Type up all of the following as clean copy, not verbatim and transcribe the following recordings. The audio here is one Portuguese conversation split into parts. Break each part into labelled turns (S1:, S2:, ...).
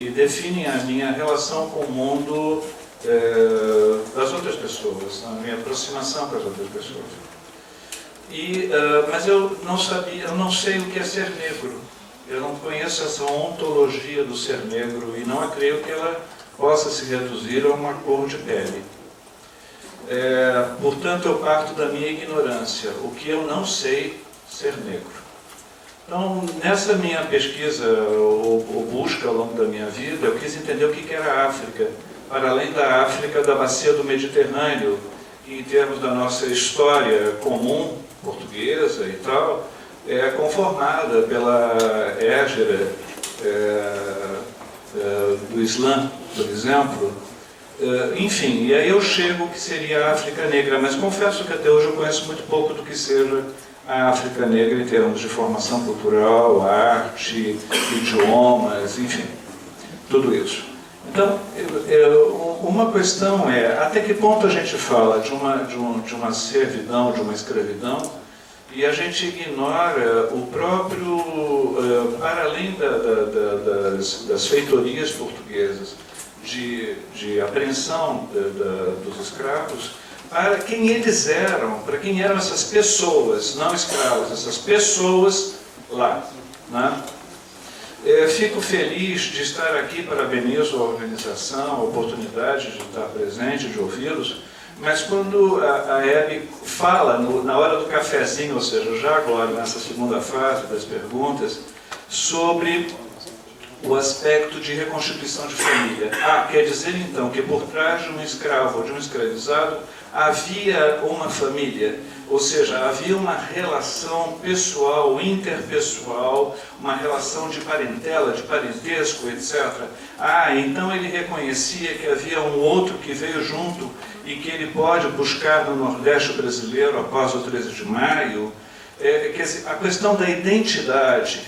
S1: e definem a minha relação com o mundo das outras pessoas, a minha aproximação com as outras pessoas. Mas eu não sei o que é ser negro. Eu não conheço essa ontologia do ser negro e não creio que ela possa se reduzir a uma cor de pele. Portanto, eu parto da minha ignorância, o que eu não sei ser negro. Então, nessa minha pesquisa ou busca ao longo da minha vida, eu quis entender o que era a África, para além da África da bacia do Mediterrâneo, que em termos da nossa história comum, portuguesa e tal, é conformada pela égera do Islã, por exemplo. Enfim, e aí eu chego ao que seria a África Negra, mas confesso que até hoje eu conheço muito pouco do que seja a África Negra em termos de formação cultural, arte, idiomas, enfim, tudo isso. Então, uma questão é, até que ponto a gente fala de uma servidão, de uma escravidão, e a gente ignora o próprio, para além das feitorias portuguesas, de apreensão dos escravos, para quem eles eram, para quem eram essas pessoas, não escravos, essas pessoas lá. Né? Fico feliz de estar aqui, parabenizo a organização, a oportunidade de estar presente, de ouvi-los, mas quando a Hebe fala, na hora do cafezinho, ou seja, já agora nessa segunda fase das perguntas, sobre o aspecto de reconstituição de família. Quer dizer então que por trás de um escravo ou de um escravizado havia uma família, ou seja, havia uma relação pessoal, interpessoal, uma relação de parentela, de parentesco, etc. Então ele reconhecia que havia um outro que veio junto e que ele pode buscar no Nordeste brasileiro após o 13 de maio. Quer dizer, a questão da identidade,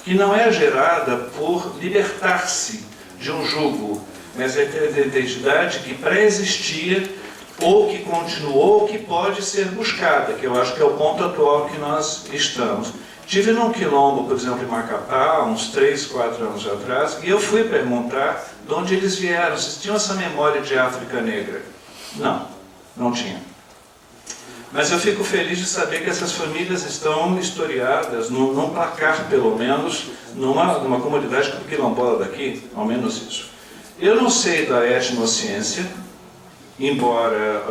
S1: que não é gerada por libertar-se de um jugo, mas é a identidade que pré-existia, ou que continuou, ou que pode ser buscada, que eu acho que é o ponto atual que nós estamos. Estive num quilombo, por exemplo, em Macapá, uns 3, 4 anos atrás, e eu fui perguntar de onde eles vieram, se tinham essa memória de África Negra. Não tinha. Mas eu fico feliz de saber que essas famílias estão historiadas num placar, pelo menos, numa comunidade quilombola daqui, ao menos isso. Eu não sei da etnociência, embora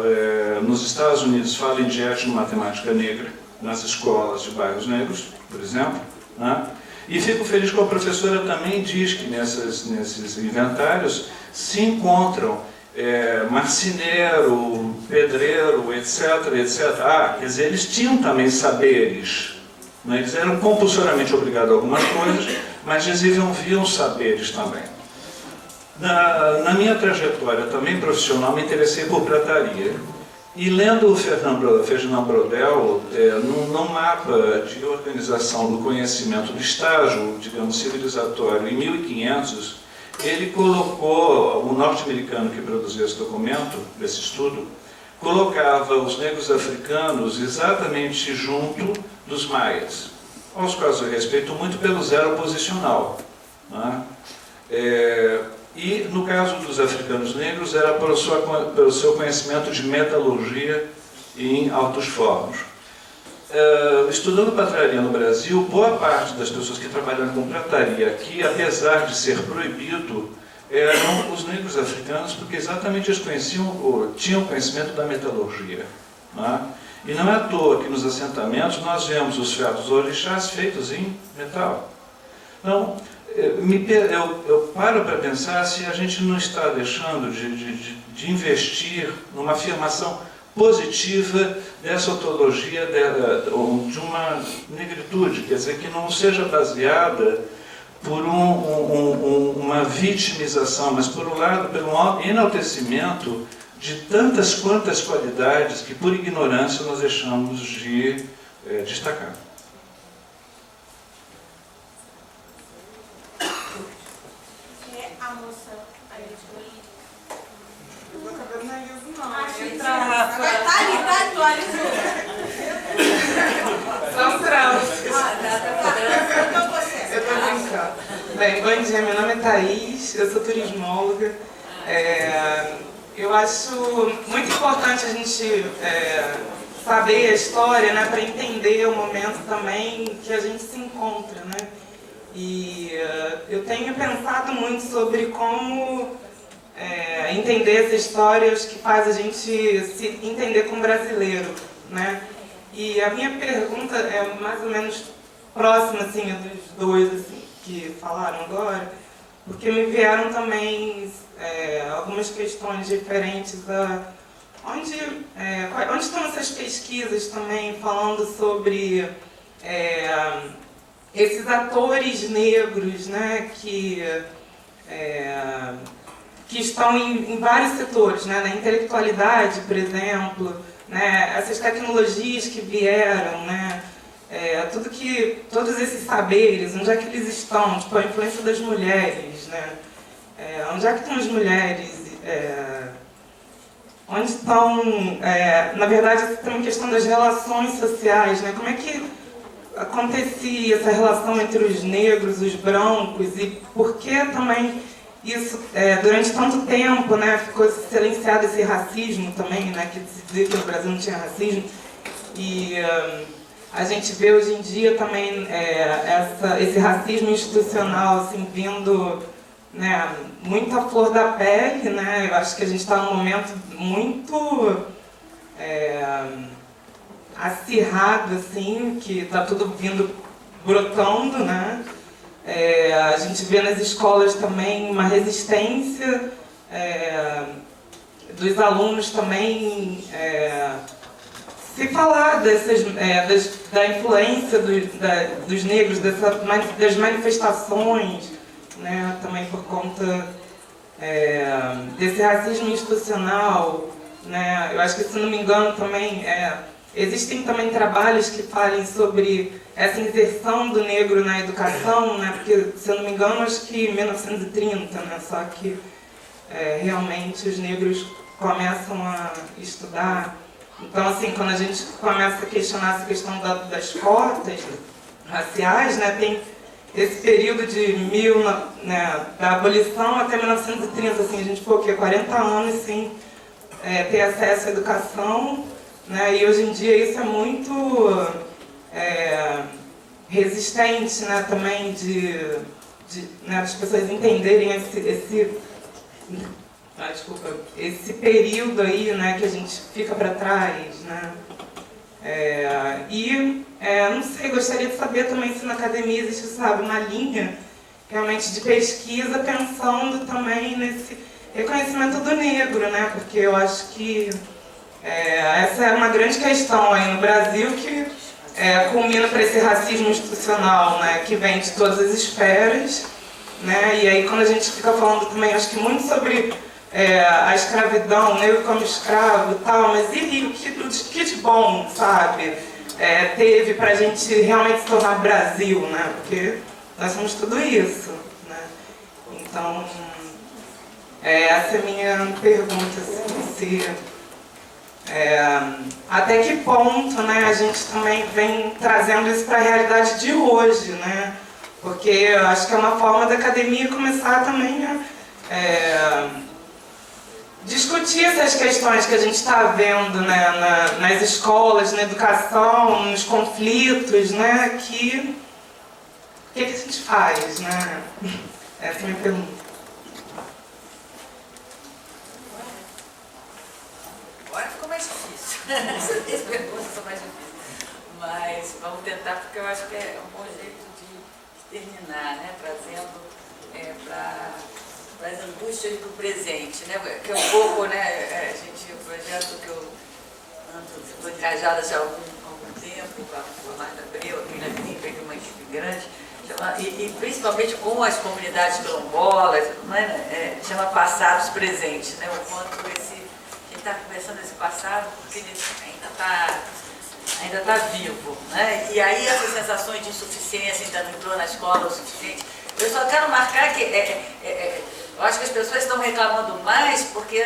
S1: nos Estados Unidos falem de etnomatemática negra nas escolas de bairros negros, por exemplo, né? E fico feliz que a professora também diz que nesses inventários se encontram marceneiro, pedreiro, etc, etc. Quer dizer, eles tinham também saberes, né? Eles eram compulsoriamente obrigados a algumas coisas, mas desenvolviam saberes também. Na minha trajetória também profissional, me interessei por prataria. E lendo o Ferdinand Brodel, num mapa de organização do conhecimento do estágio, digamos, civilizatório, em 1500, ele colocou, o norte-americano que produziu esse documento, esse estudo, colocava os negros africanos exatamente junto dos maias, aos quais eu respeito muito pelo zero posicional. Né? E no caso dos africanos negros era pelo seu conhecimento de metalurgia em altos fornos. Estudando prataria no Brasil, boa parte das pessoas que trabalham com prataria aqui, apesar de ser proibido, eram os negros africanos, porque exatamente eles tinham conhecimento da metalurgia. Né? E não é à toa que nos assentamentos nós vemos os fetos orixás feitos em metal. Então, eu paro para pensar se a gente não está deixando de investir numa afirmação positiva dessa ontologia de uma negritude, quer dizer, que não seja baseada por uma vitimização, mas por um lado, pelo enaltecimento de tantas quantas qualidades que por ignorância nós deixamos de destacar.
S2: São traumas. Eu tô brincando. Bem, bom dia, meu nome é Thaís, eu sou turismóloga. Eu acho muito importante a gente saber a história, né, para entender o momento também que a gente se encontra, né? E eu tenho pensado muito sobre como entender essa história, acho que faz a gente se entender como brasileiro, né? E a minha pergunta é mais ou menos próxima assim, dos dois assim, que falaram agora, porque me vieram também algumas questões diferentes onde estão essas pesquisas também falando sobre esses atores negros, né, que estão em vários setores, né, na intelectualidade, por exemplo, né, essas tecnologias que vieram, né, todos esses saberes, onde é que eles estão, tipo, a influência das mulheres, né, onde é que estão as mulheres, onde estão, na verdade, tem uma questão das relações sociais, né, como é que acontecia essa relação entre os negros, os brancos, e por que também isso, durante tanto tempo, né, ficou silenciado esse racismo também, né, que se dizia que no Brasil não tinha racismo, e a gente vê hoje em dia também esse racismo institucional assim, vindo, né, muito à flor da pele, né, eu acho que a gente está num momento muito acirrado, assim, que está tudo vindo, brotando, né? A gente vê nas escolas também uma resistência dos alunos também se falar da influência dos negros, das manifestações, né? Também por conta desse racismo institucional, né? Eu acho que, se não me engano, também existem também trabalhos que falem sobre essa inserção do negro na educação, né? Porque, se eu não me engano, acho que em 1930, né? Só que realmente os negros começam a estudar. Então, assim, quando a gente começa a questionar essa questão das cotas raciais, né? Tem esse período da abolição até 1930, assim, a gente ficou o quê? 40 anos sem ter acesso à educação, né? E hoje em dia isso é muito resistente, né? Também né, das pessoas entenderem esse período aí, né, que a gente fica para trás, né? Não sei, gostaria de saber também se na academia existe, sabe, uma linha realmente de pesquisa pensando também nesse reconhecimento do negro, né? Porque eu acho que essa é uma grande questão aí no Brasil que culmina para esse racismo institucional, né? Que vem de todas as esferas, né? E aí quando a gente fica falando também, acho que muito sobre a escravidão, o negro como escravo e tal, mas e o que de bom, sabe, teve pra gente realmente se tornar Brasil, né? Porque nós somos tudo isso, né? Então, essa é a minha pergunta, assim, até que ponto, né, a gente também vem trazendo isso para a realidade de hoje, né? Porque eu acho que é uma forma da academia começar também a discutir essas questões que a gente está vendo, né, nas escolas, na educação, nos conflitos, né, o que a gente faz, né? Essa é a minha pergunta.
S3: Agora ficou mais difícil. Essas perguntas são mais difíceis. Mas vamos tentar, porque eu acho que é um bom jeito de terminar, né, trazendo para as angústias do presente, né? Que é um pouco, né, o projeto que eu estou engajada já há algum tempo, com a Marta Abreu, aqui na clínica de uma equipe grande, e principalmente com as comunidades quilombolas, né, chama Passados Presentes, né? O quanto a gente está conversando esse passado, porque ele ainda está vivo, né? E aí essas sensações de insuficiência, ainda não entrou na escola o suficiente. Eu só quero marcar que eu acho que as pessoas estão reclamando mais porque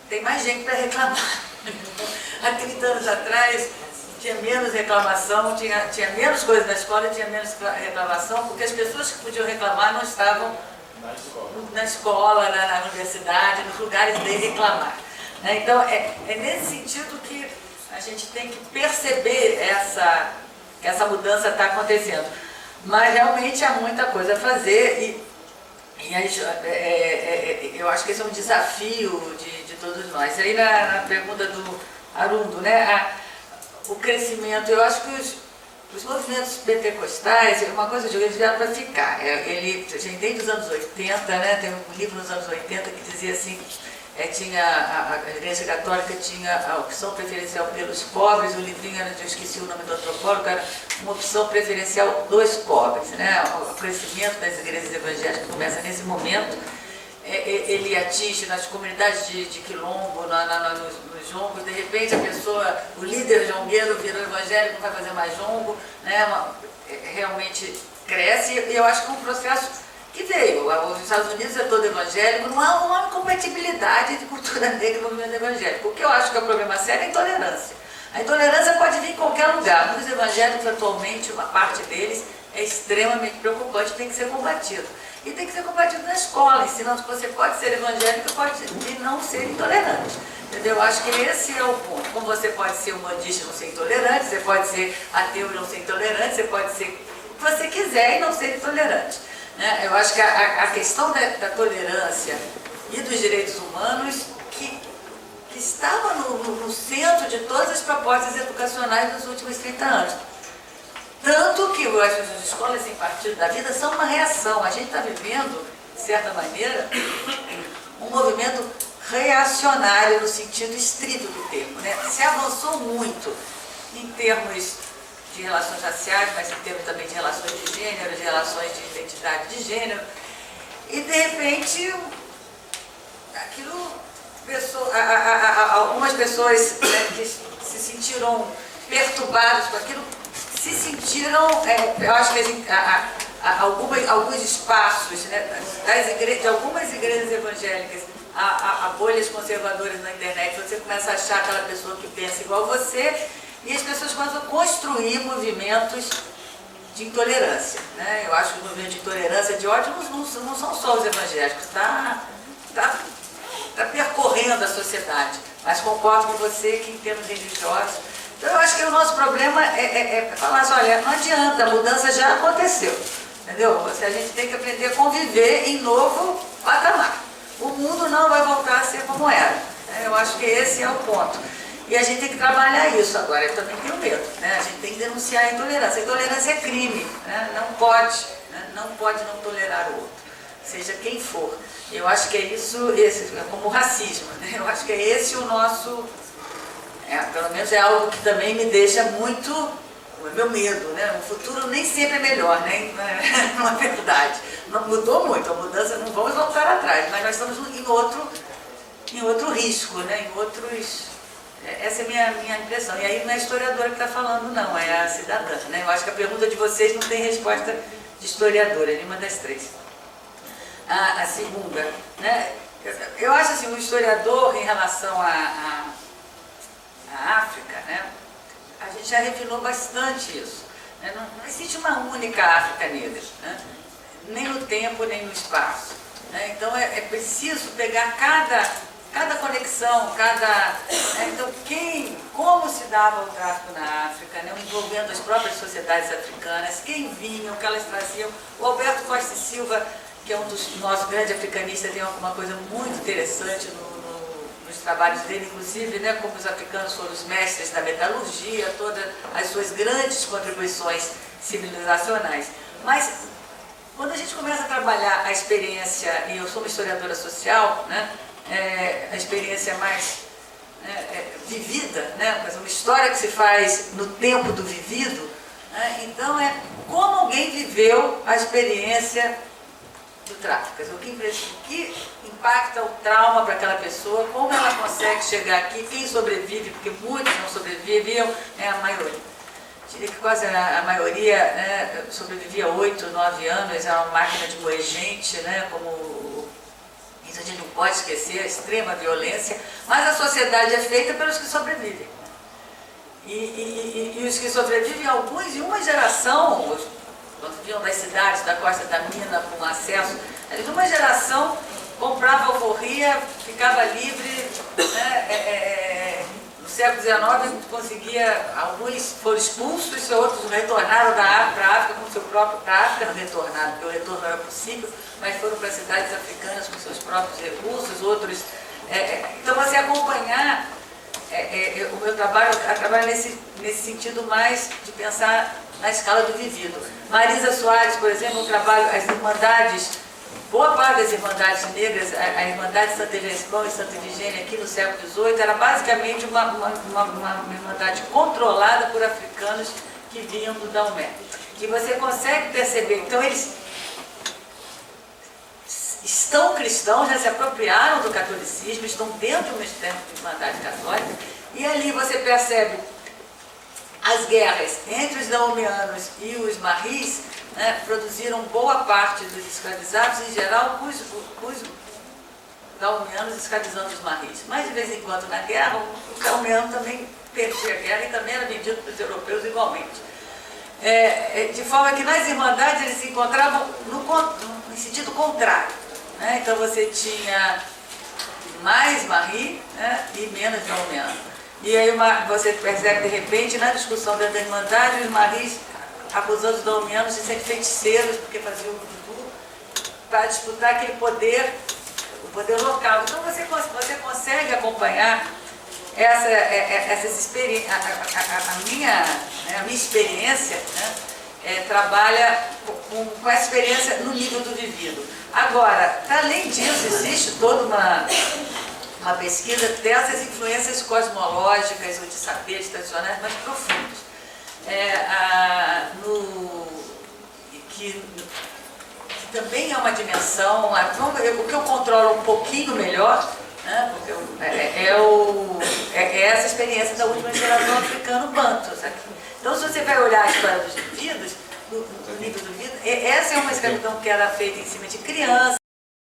S3: tem mais gente para reclamar. Há 30 anos atrás, tinha menos reclamação, tinha menos coisa na escola e tinha menos reclamação, porque as pessoas que podiam reclamar não estavam na escola, na universidade, nos lugares de reclamar. Né? Então, é nesse sentido que a gente tem que perceber que essa mudança está acontecendo. Mas realmente há muita coisa a fazer e eu acho que esse é um desafio de todos nós. E aí na pergunta do Arundo, né, o crescimento, eu acho que os movimentos pentecostais, uma coisa que eles vieram para ficar. Desde os anos 80, né, tem um livro nos anos 80 que dizia assim, a Igreja Católica tinha a opção preferencial pelos pobres, o livrinho eu esqueci o nome do antropólogo, era uma opção preferencial dos pobres. Né? O crescimento das igrejas evangélicas começa nesse momento, ele atinge nas comunidades de quilombo, nos jongos, de repente a pessoa, o líder jongueiro virou evangélico, não vai fazer mais jongo, né? Realmente cresce, e eu acho que é um processo que veio. Os Estados Unidos é todo evangélico, não há uma incompatibilidade de cultura negra e movimento evangélico. O que eu acho que é o problema sério é a intolerância. A intolerância pode vir em qualquer lugar. Os evangélicos, atualmente, uma parte deles é extremamente preocupante, tem que ser combatido. E tem que ser combatido na escola, ensinando que você pode ser evangélico e não ser intolerante. Entendeu? Eu acho que esse é o ponto. Como você pode ser umbandista e não ser intolerante, você pode ser ateu e não ser intolerante, você pode ser o que você quiser e não ser intolerante. Né? Eu acho que a questão da tolerância e dos direitos humanos que estava no centro de todas as propostas educacionais dos últimos 30 anos. Tanto que eu acho que as escolas sem partido da vida são uma reação. A gente está vivendo, de certa maneira, um movimento reacionário no sentido estrito do termo. Né? Se avançou muito em termos de relações raciais, mas em termos também de relações de gênero, de relações de identidade de gênero, e de repente aquilo, algumas pessoas, né, que se sentiram perturbadas com aquilo, se sentiram, eu acho que alguns espaços, né, de algumas igrejas evangélicas, a bolhas conservadoras na internet, você começa a achar aquela pessoa que pensa igual a você, e as pessoas começam a construir movimentos de intolerância. Né? Eu acho que o movimento de intolerância, de ódio, não são só os evangélicos, está percorrendo a sociedade. Mas concordo com você que em termos religiosos. Então eu acho que o nosso problema é falar assim, olha, não adianta, a mudança já aconteceu. Entendeu? A gente tem que aprender a conviver em novo patamar. O mundo não vai voltar a ser como era. Eu acho que esse é o ponto. E a gente tem que trabalhar isso agora. Eu também tenho medo. Né? A gente tem que denunciar a intolerância. A intolerância é crime. Né? Não pode não tolerar o outro, seja quem for. Eu acho que é isso, é como o racismo. Né? Eu acho que é esse o nosso... pelo menos é algo que também me deixa muito... o meu medo. Né? O futuro nem sempre é melhor, né? Não é verdade. Não mudou muito. A mudança, não vamos voltar atrás, mas nós estamos em outro risco, né? Em outros... Essa é a minha impressão. E aí não é a historiadora que está falando, não, é a cidadã. Né? Eu acho que a pergunta de vocês não tem resposta de historiadora, nenhuma das três. A segunda, né? Eu acho assim, o historiador em relação à África, né? A gente já refinou bastante isso. Né? Não existe uma única África negra, né? Nem no tempo, nem no espaço. Né? Então é preciso pegar cada conexão, então como se dava o tráfico na África, né, envolvendo as próprias sociedades africanas, quem vinha, o que elas traziam. O Alberto Costa e Silva, que é um dos nossos grandes africanistas, tem alguma coisa muito interessante nos trabalhos dele, inclusive, né, como os africanos foram os mestres da metalurgia, todas as suas grandes contribuições civilizacionais. Mas quando a gente começa a trabalhar a experiência, e eu sou uma historiadora social, né, a experiência mais vivida, né? Mas uma história que se faz no tempo do vivido, né? Então como alguém viveu a experiência do tráfico, o que impacta o trauma para aquela pessoa, como ela consegue chegar aqui, quem sobrevive, porque muitos não sobreviviam, a maioria. Diria que quase a maioria, né, sobrevivia 8, 9 anos, é uma máquina de moer gente, né, como isso a gente não pode esquecer, a extrema violência, mas a sociedade é feita pelos que sobrevivem. E os que sobrevivem, alguns, em uma geração, quando vinham das cidades, da Costa da Mina, com acesso, de uma geração comprava alforria, ficava livre, né, no século XIX conseguia, alguns foram expulsos, outros retornaram para a África com seu próprio, para a África não retornaram, porque o retorno não era possível, mas foram para cidades africanas com seus próprios recursos, outros... então você acompanhar, o meu trabalho nesse sentido mais de pensar na escala do vivido. Marisa Soares, por exemplo, um trabalho, as irmandades, boa parte das irmandades negras, a Irmandade de Santa Efigênia e Santa Efigênia aqui no século XVIII, era basicamente uma irmandade controlada por africanos que vinham do Daomé. Que você consegue perceber, então eles estão cristãos, já se apropriaram do catolicismo, estão dentro do mistério da Irmandade Católica, e ali você percebe as guerras entre os daomeanos e os marris, né, produziram boa parte dos escravizados, em geral, os daomeanos escravizando os marris. Mas, de vez em quando, na guerra, o daomeano também perdia a guerra e também era vendido para os europeus igualmente. De forma que nas irmandades eles se encontravam no sentido contrário. Né? Então você tinha mais marri, né, e menos daomeano. E aí você percebe, de repente, na discussão da Irmandade, os marris acusando os daomeanos de serem feiticeiros, porque faziam voodoo, para disputar aquele poder, o poder local. Então você consegue acompanhar essas experiências. A minha experiência, né, trabalha com essa experiência no nível do vivido. Agora, além disso, existe toda uma pesquisa dessas influências cosmológicas ou de saberes tradicionais mais profundos. Que também é uma dimensão, o que eu controlo um pouquinho melhor, né, porque é essa experiência da última geração africano-bantus. Então, se você vai olhar a história dos indivíduos, no nível do indivíduo, essa é uma escravidão que era feita em cima de crianças,